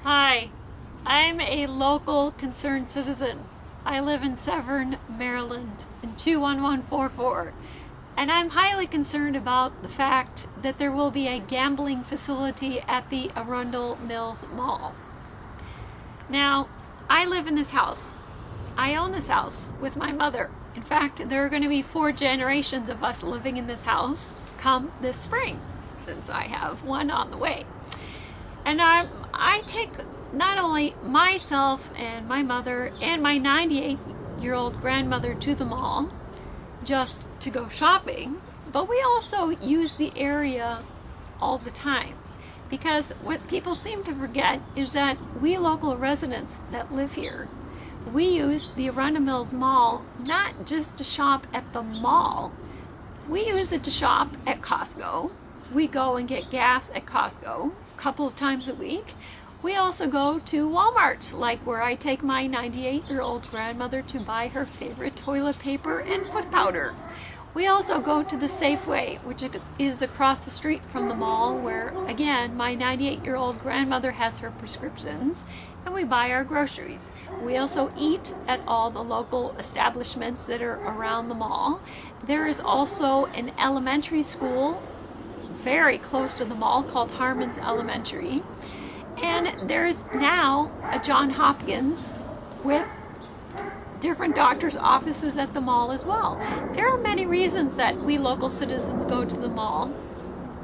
Hi, I'm a local concerned citizen. I live in Severn, Maryland, in 21144, and I'm highly concerned about the fact that there will be a gambling facility at the Arundel Mills Mall. Now, I live in this house. I own this house with my mother. In fact, there are going to be 4 generations of us living in this house come this spring, since I have one on the way. And I take not only myself and my mother and my 98-year-old grandmother to the mall just to go shopping, but we also use the area all the time. Because what people seem to forget is that we local residents that live here, we use the Arundel Mills Mall not just to shop at the mall. We use it to shop at Costco. We go and get gas at Costco a couple of times a week. We also go to Walmart, like where I take my 98-year-old grandmother to buy her favorite toilet paper and foot powder. We also go to the Safeway, which is across the street from the mall, where, again, my 98-year-old grandmother has her prescriptions, and we buy our groceries. We also eat at all the local establishments that are around the mall. There is also an elementary school very close to the mall called Harmon's Elementary. And there's now a John Hopkins with different doctors' offices at the mall as well. There are many reasons that we local citizens go to the mall,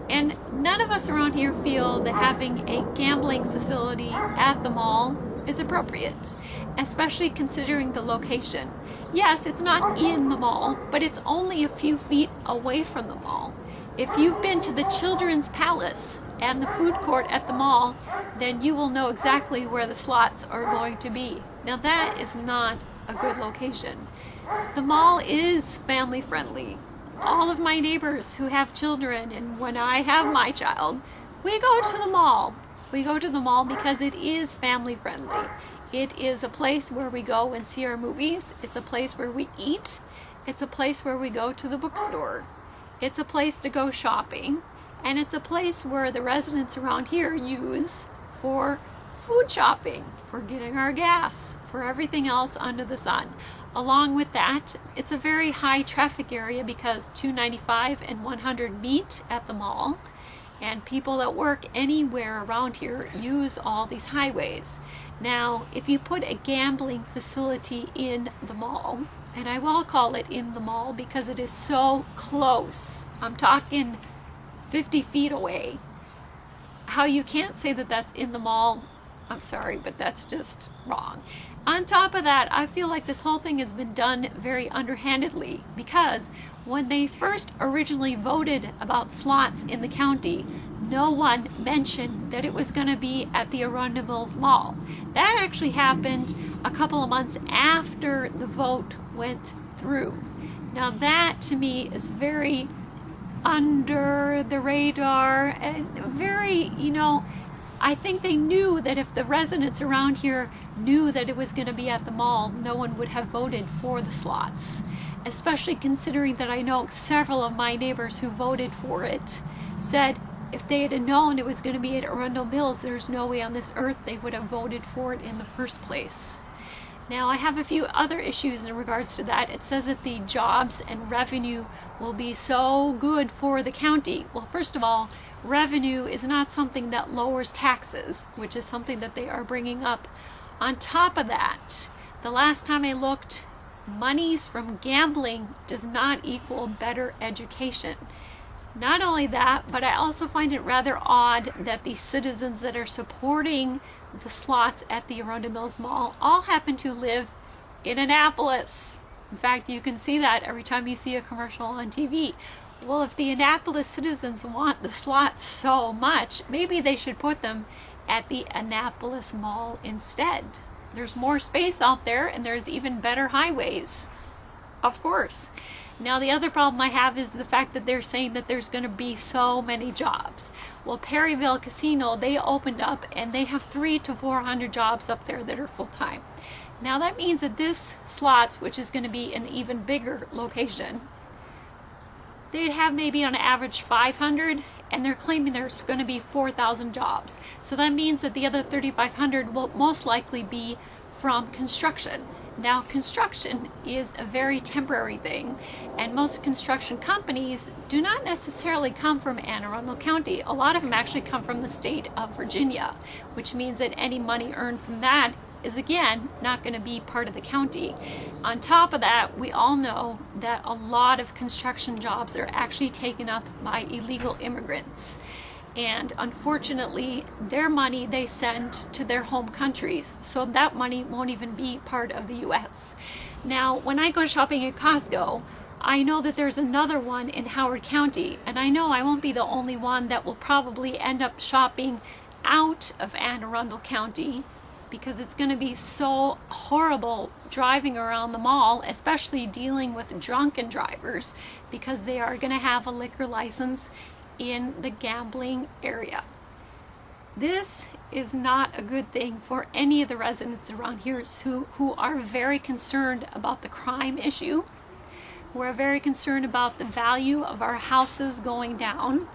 and none of us around here feel that having a gambling facility at the mall is appropriate, especially considering the location. Yes, it's not in the mall, but it's only a few feet away from the mall. If you've been to the Children's Palace and the food court at the mall, then you will know exactly where the slots are going to be. Now that is not a good location. The mall is family friendly. All of my neighbors who have children, and when I have my child, we go to the mall. We go to the mall because it is family friendly. It is a place where we go and see our movies. It's a place where we eat. It's a place where we go to the bookstore. It's a place to go shopping, and it's a place where the residents around here use for food shopping, for getting our gas, for everything else under the sun. Along with that, it's a very high traffic area because 295 and 100 meet at the mall, and people that work anywhere around here use all these highways. Now, if you put a gambling facility in the mall, and I will call it in the mall because it is so close, I'm talking 50 feet away, how you can't say that that's in the mall, I'm sorry, but that's just wrong. On top of that, I feel like this whole thing has been done very underhandedly, because when they first originally voted about slots in the county, no one mentioned that it was going to be at the Arundel Mills Mall. That actually happened a couple of months after the vote went through. Now that to me is very under the radar and very, I think they knew that if the residents around here knew that it was going to be at the mall, no one would have voted for the slots. Especially considering that I know several of my neighbors who voted for it said if they had known it was going to be at Arundel Mills, there's no way on this earth they would have voted for it in the first place. Now, I have a few other issues in regards to that. It says that the jobs and revenue will be so good for the county. Well, first of all, revenue is not something that lowers taxes, which is something that they are bringing up. On top of that, the last time I looked, monies from gambling does not equal better education. Not only that, but I also find it rather odd that the citizens that are supporting the slots at the Arundel Mills Mall all happen to live in Annapolis. In fact, you can see that every time you see a commercial on TV. Well, if the Annapolis citizens want the slots so much, maybe they should put them at the Annapolis Mall instead. There's more space out there, and there's even better highways. Of course. Now, the other problem I have is the fact that they're saying that there's going to be so many jobs. Well, Perryville Casino, they opened up, and they have 300 to 400 jobs up there that are full-time. Now, that means that this slots, which is going to be an even bigger location, they'd have maybe on average 500, and they're claiming there's going to be 4,000 jobs. So that means that the other 3,500 will most likely be from construction. Now, construction is a very temporary thing, and most construction companies do not necessarily come from Anne Arundel County. A lot of them actually come from the state of Virginia, which means that any money earned from that is, again, not going to be part of the county. On top of that, we all know that a lot of construction jobs are actually taken up by illegal immigrants. And unfortunately, their money they send to their home countries, so that money won't even be part of the U.S. Now, when I go shopping at Costco, I know that there's another one in Howard County, and I know I won't be the only one that will probably end up shopping out of Anne Arundel County, because it's going to be so horrible driving around the mall, especially dealing with drunken drivers, because they are going to have a liquor license in the gambling area. This is not a good thing for any of the residents around here who are very concerned about the crime issue, who are very concerned about the value of our houses going down,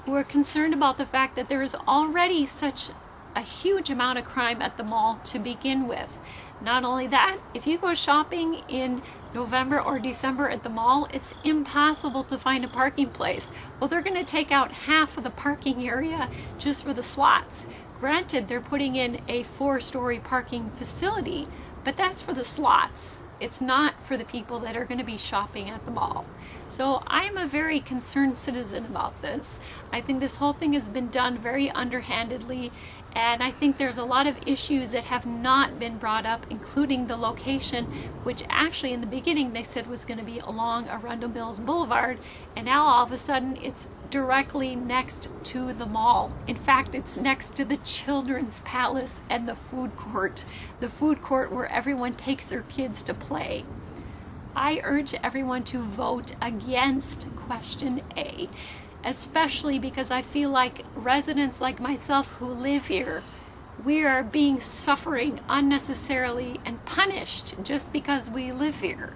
who are concerned about the fact that there is already such a huge amount of crime at the mall to begin with. Not only that, if you go shopping in November or December at the mall, it's impossible to find a parking place. Well, they're going to take out half of the parking area just for the slots. Granted, they're putting in a 4-story parking facility, but that's for the slots. It's not for the people that are going to be shopping at the mall. So I'm a very concerned citizen about this. I think this whole thing has been done very underhandedly, and I think there's a lot of issues that have not been brought up, including the location, which actually in the beginning they said was going to be along Arundel Mills Boulevard, and now all of a sudden it's directly next to the mall. In fact, it's next to the Children's Palace and the food court where everyone takes their kids to play. I urge everyone to vote against question A, especially because I feel like residents like myself who live here, we are being suffering unnecessarily and punished just because we live here.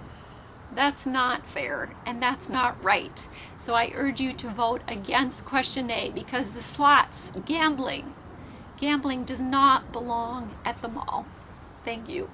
That's not fair, and that's not right. So I urge you to vote against question A, because the slots, gambling does not belong at the mall. Thank you.